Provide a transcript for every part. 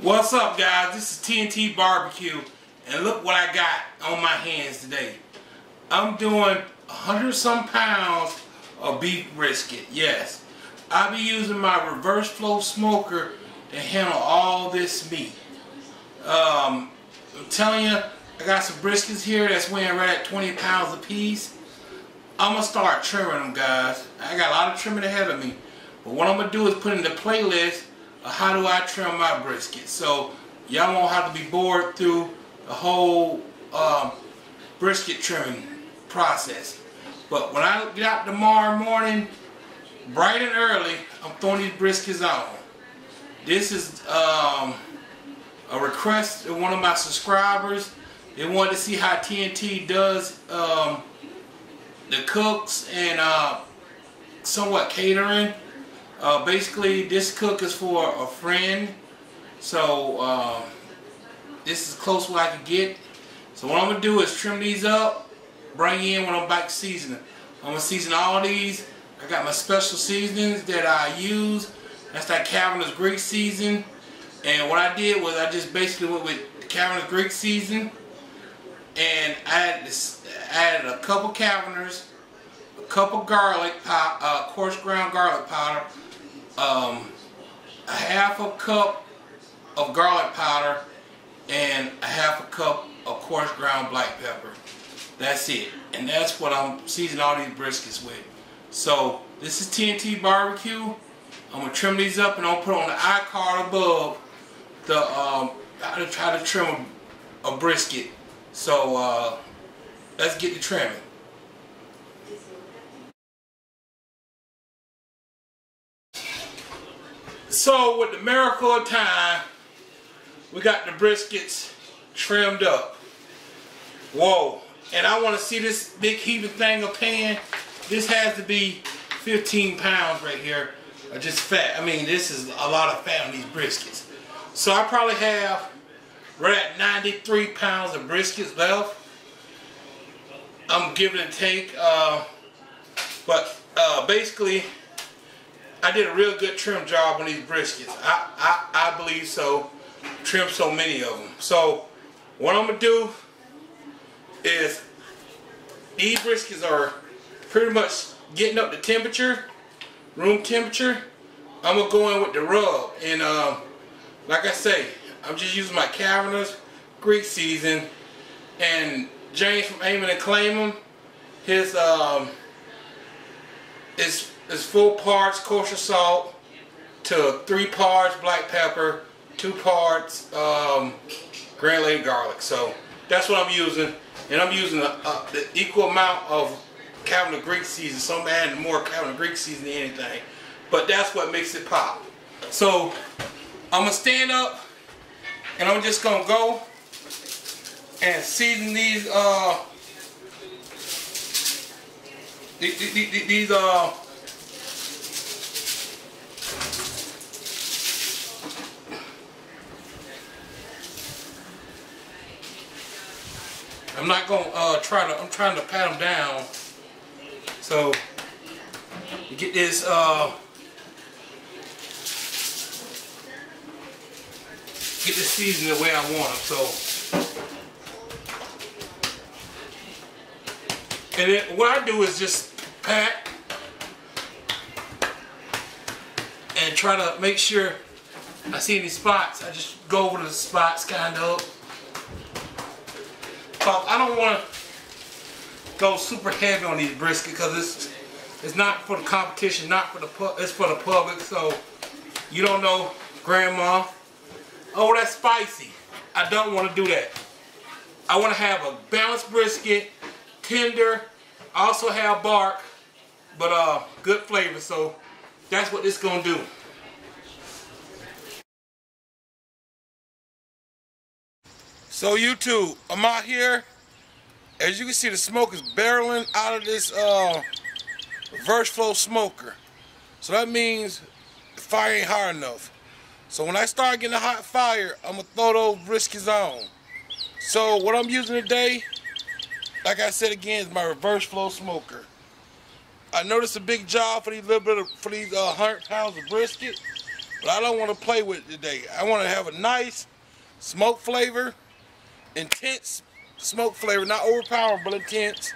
What's up, guys? This is TNT BBQ, and look what I got on my hands today. I'm doing 100-some pounds of beef brisket. Yes, I'll be using my reverse flow smoker to handle all this meat. I'm telling you, I got some briskets here that's weighing right at 20 pounds a piece. I'm gonna start trimming them, guys. I got a lot of trimming ahead of me, but what I'm gonna do is put in the playlist of how do I trim my brisket, so y'all won't have to be bored through the whole brisket trimming process. But when I get out tomorrow morning, bright and early, I'm throwing these briskets on. This is a request of one of my subscribers. They wanted to see how TNT does the cooks and somewhat catering. Basically, this cook is for a friend, so this is close to what I can get. So what I'm gonna do is trim these up, bring in when I'm back to seasoning. I'm gonna season all these. I got my special seasonings that I use. That's that Cavernous Greek season. And what I did was I just basically went with the Cavernous Greek season, and I added a couple Cavernors, a couple garlic, coarse ground garlic powder, a half a cup of garlic powder, and a half a cup of coarse ground black pepper. That's it. And that's what I'm seasoning all these briskets with. So this is TNT BBQ. I'm gonna trim these up and I'm gonna put on the iCard above the how to trim a brisket. So let's get to trimming. So with the miracle of time, we got the briskets trimmed up. Whoa. And I want to see this big heaping thing of pan. This has to be 15 pounds right here. Just fat. I mean, this is a lot of fat on these briskets. So I probably have right at 93 pounds of briskets left. I'm giving it a take. But basically, I did a real good trim job on these briskets. I believe so. Trimmed so many of them. So what I'm gonna do is, these briskets are pretty much getting up to temperature, room temperature. I'm gonna go in with the rub, and like I say, I'm just using my Cavernous Greek season. And James from Aiming and Claiming, his is 4 parts kosher salt to 3 parts black pepper, 2 parts granulated garlic. So that's what I'm using, and I'm using the equal amount of Cavernous Greek season. So I'm adding more Cavernous Greek season than anything, but that's what makes it pop. So I'm gonna stand up, and I'm just gonna go and season these I'm not gonna I'm trying to pat them down. So you get this season the way I want them. So, and then what I do is just pat and try to make sure I see any spots. I just go over the spots kind of. I don't want to go super heavy on these briskets because it's not for the competition, not for the it's for the public. So you don't know, grandma, oh, that's spicy. I don't want to do that. I want to have a balanced brisket, tender, also have bark, but good flavor. So that's what this is gonna do. So YouTube, I'm out here. As you can see, the smoke is barreling out of this reverse flow smoker. So that means the fire ain't hard enough. So when I start getting a hot fire, I'm gonna throw those briskets on. So what I'm using today, like I said again, is my reverse flow smoker. I noticed a big job for these 100 pounds of brisket. but I don't want to play with it today. I want to have a nice smoke flavor, intense smoke flavor, not overpowering, but intense.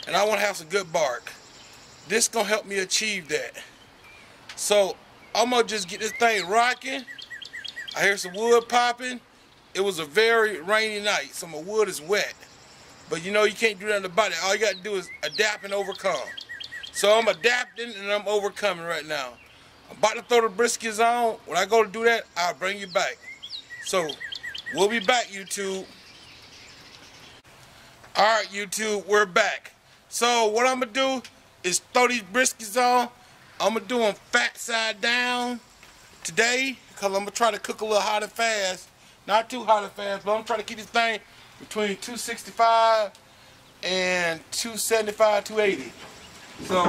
And I want to have some good bark. This gonna help me achieve that. So I'm gonna just get this thing rocking. I hear some wood popping. It was a very rainy night, so my wood is wet. But you know, you can't do nothing about it. All you got to do is adapt and overcome. So I'm adapting and I'm overcoming right now. I'm about to throw the briskets on. When I go to do that, I'll bring you back. So we'll be back, YouTube. All right, YouTube, we're back. So what I'm going to do is throw these briskets on. I'm going to do them fat side down today because I'm going to try to cook a little hot and fast. Not too hot and fast, but I'm trying to keep this thing between 265 and 275, 280. So,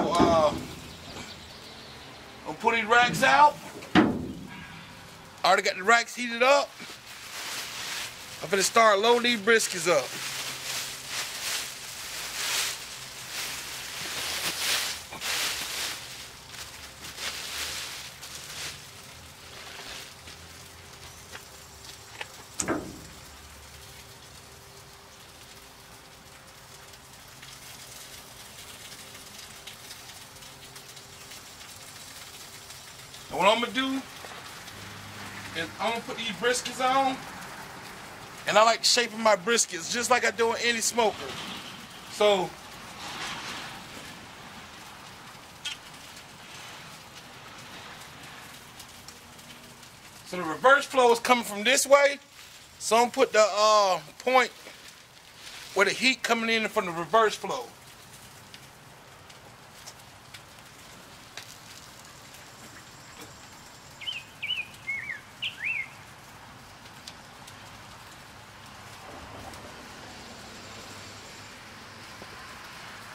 I'm put these racks out. I already got the racks heated up. I'm gonna start loading these briskets up. And what I'm gonna do is I'm gonna put these briskets on, and I like shaping my briskets just like I do in any smoker. So the reverse flow is coming from this way, so I'm gonna put the point where the heat coming in from the reverse flow.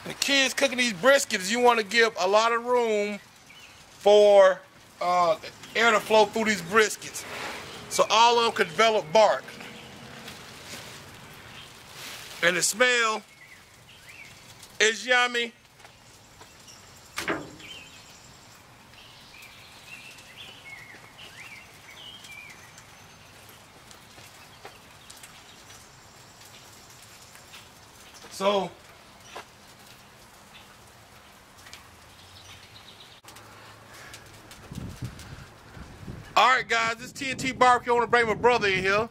The kids cooking these briskets, you want to give a lot of room for air to flow through these briskets, so all of them could develop bark. And the smell is yummy. So alright guys, this TNT BBQ. I want to bring my brother in here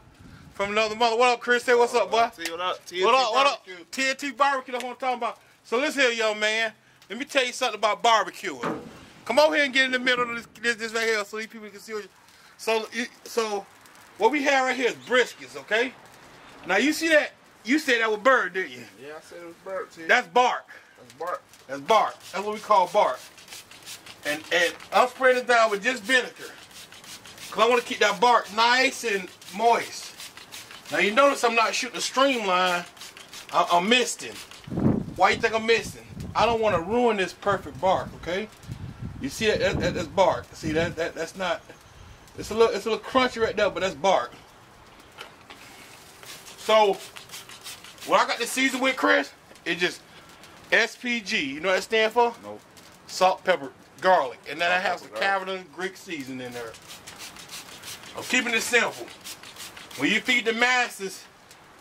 from another mother. What up, Chris? Say what's up, boy? What up? TNT What up? TNT BBQ, that's what I'm talking about. So listen here, young man. Let me tell you something about barbecuing. Come over here and get in the middle of this right here so these people can see what you... So what we have right here is briskets, okay? Now you see that? You said that was bird, didn't you? Yeah, I said it was bird too. That's bark. That's bark. That's bark. That's what we call bark. And I'm spraying it down with just vinegar, because I want to keep that bark nice and moist. Now you notice I'm not shooting a streamline. I'm misting. Why you think I'm misting? I don't want to ruin this perfect bark, okay? You see that's bark. See that's not. It's a little crunchy right there, but that's bark. So what I got this season with, Chris, is just SPG. You know what that stands for? Nope. Salt, pepper, garlic, and then I have some Cavern Greek seasoning in there. I'm keeping it simple. When you feed the masses,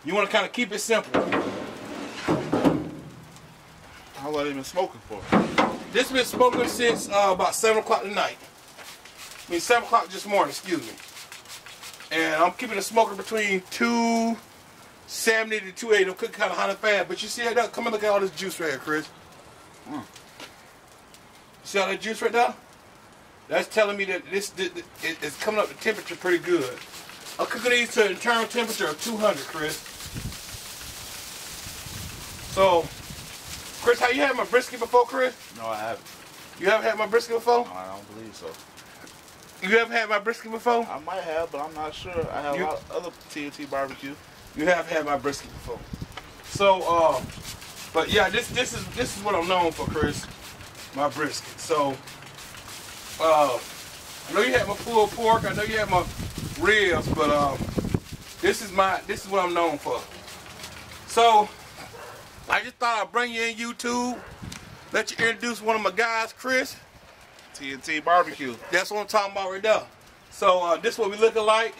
you want to kind of keep it simple. How long have you been smoking for? This been smoking since about 7 o'clock tonight. I mean 7 o'clock this morning, excuse me. And I'm keeping the smoker between 270 to 280. I'm cooking kind of hot and fast. But you see that? Come and look at all this juice right here, Chris. See all that juice right there? That's telling me that it's coming up to temperature pretty good. I'm cooking these to an internal temperature of 200, Chris. So, Chris, have you had my brisket before, Chris? No, I haven't. You haven't had my brisket before? No, I don't believe so. You haven't had my brisket before? I might have, but I'm not sure. I have a lot of other TNT BBQ. You have had my brisket before. So, but yeah, this is what I'm known for, Chris. My brisket. So, I know you had my pulled pork. I know you had my ribs, but this is what I'm known for. So, I just thought I'd bring you in YouTube, let you introduce one of my guys, Chris. TNT BBQ. That's what I'm talking about right there. So this is what we looking like.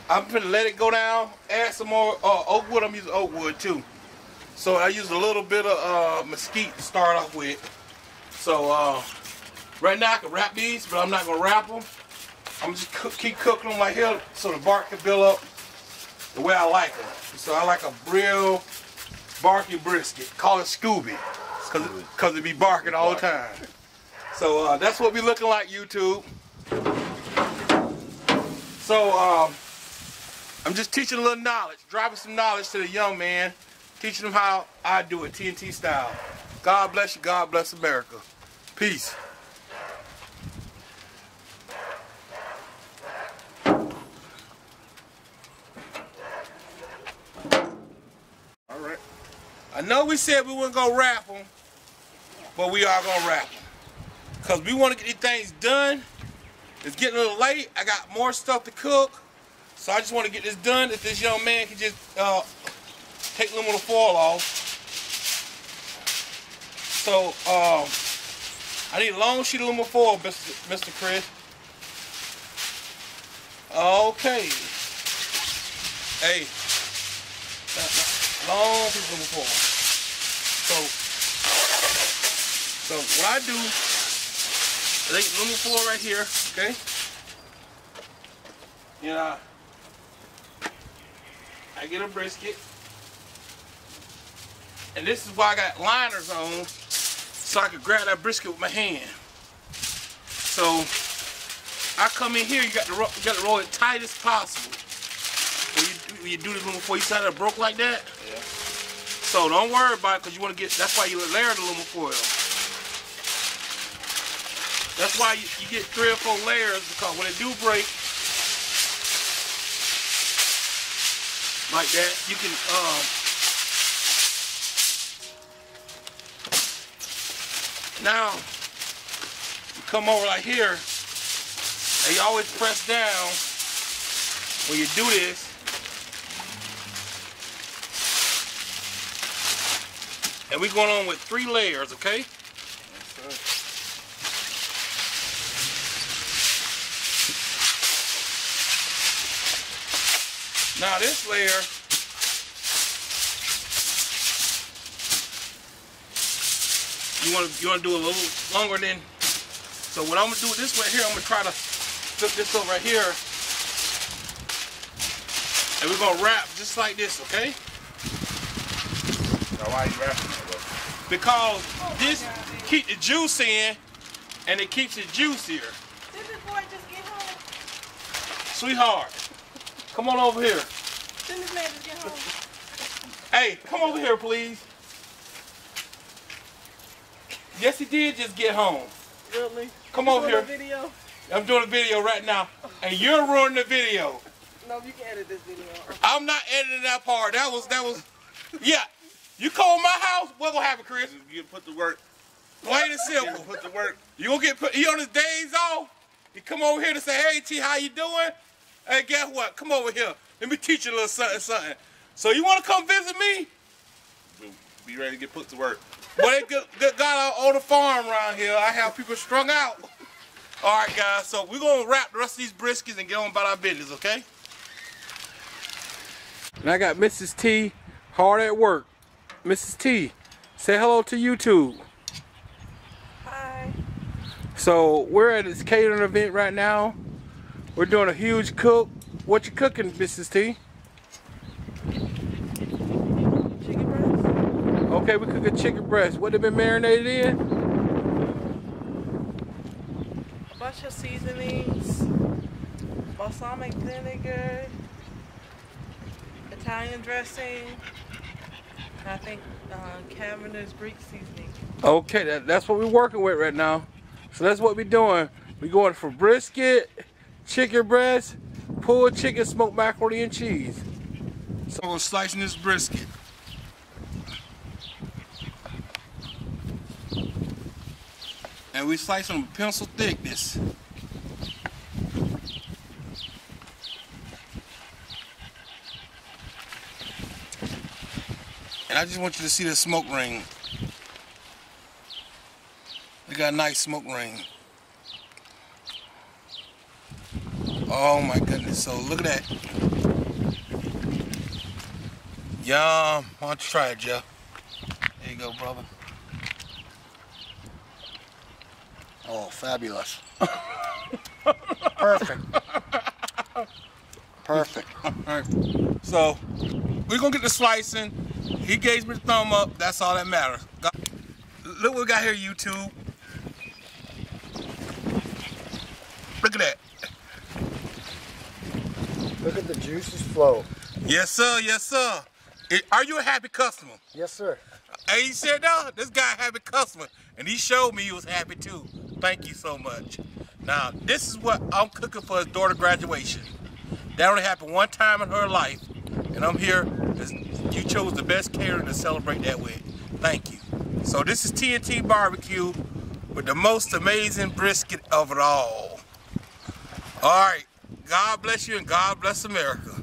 I'm gonna let it go down. Add some more oak wood. I'm using oak wood too. So I use a little bit of mesquite to start off with. So right now I can wrap these, but I'm not gonna wrap them. I'm just keep cooking them like here so the bark can build up the way I like them. So I like a real barky brisket. Call it Scooby, cause it be barking all the time. So that's what we looking like, YouTube. So I'm just teaching a little knowledge, dropping some knowledge to the young man, teaching them how I do it, TNT style. God bless you, God bless America. Peace. All right. I know we said we weren't gonna wrap them, but we are gonna wrap them. Cause we want to get these things done. It's getting a little late. I got more stuff to cook. So I just want to get this done. If this young man can just take a little foil off. So I need a long sheet of aluminum foil, Mr. Chris. Okay. Hey, long piece of aluminum foil. So what I do, I take aluminum foil right here, okay? Yeah. I get a brisket, and this is why I got liners on, so I can grab that brisket with my hand. So I come in here, you got to roll it tight as possible. When you do this aluminum foil, you see how that broke like that? Yeah. So don't worry about it, because you want to get. That's why you layer the aluminum foil. That's why you get 3 or 4 layers, because when it do break like that, you can now you come over like here, and you always press down when you do this. And we're going on with 3 layers, okay? Yes, sir. Now this layer, you want to do a little longer than. So what I'm gonna do with this right here, I'm gonna try to flip this over right here, and we're gonna wrap just like this, okay? Now why are you wrapping it? Because this keeps the juice in, and it keeps it juicier. Did this boy just get home? Sweetheart, come on over here. Didn't this man just get home? Hey, come over here, please. Yes, he did just get home. Really? Come over here. Video? I'm doing a video right now, and you're ruining the video. No, you can edit this video. I'm not editing that part. That was. Yeah. You call my house, what gonna happen, Chris? You put the work. Plain and simple. Put the work. You gonna get put. He on his days off. He come over here to say, "Hey T, how you doing?" Hey, guess what? Come over here. Let me teach you a little something. So you want to come visit me? Be ready to get put to work. Well, they got on the farm around here. I have people strung out. All right, guys. So we're gonna wrap the rest of these briskets and get on about our business, okay? And I got Mrs. T hard at work. Mrs. T, say hello to YouTube. Hi. So we're at this catering event right now. We're doing a huge cook. What you cooking, Mrs. T? Chicken breast? Okay, we cook a chicken breast. What they been marinated in? A bunch of seasonings, balsamic vinegar, Italian dressing, and I think Cabernet Greek seasoning. Okay, that's what we're working with right now. So that's what we're doing. We're going for brisket, chicken breast, pulled chicken, smoked macaroni and cheese. So I'm slicing this brisket. And we slice them pencil thickness. And I just want you to see the smoke ring. We got a nice smoke ring. Oh my goodness. So look at that. Yum. Why don't you try it, Joe? There you go, brother. Oh, fabulous. Perfect. Perfect. All right. So we're gonna get the slicing. He gave me the thumb up. That's all that matters. Look what we got here, YouTube. Look at that. Look at the juices flow. Yes, sir. Yes, sir. Are you a happy customer? Yes, sir. Hey, you said no? This guy a happy customer, and he showed me he was happy too. Thank you so much. Now, this is what I'm cooking for his daughter's graduation. That only happened one time in her life, and I'm here. You chose the best catering to celebrate that with. Thank you. So this is TNT BBQ with the most amazing brisket of it all. All right. God bless you and God bless America.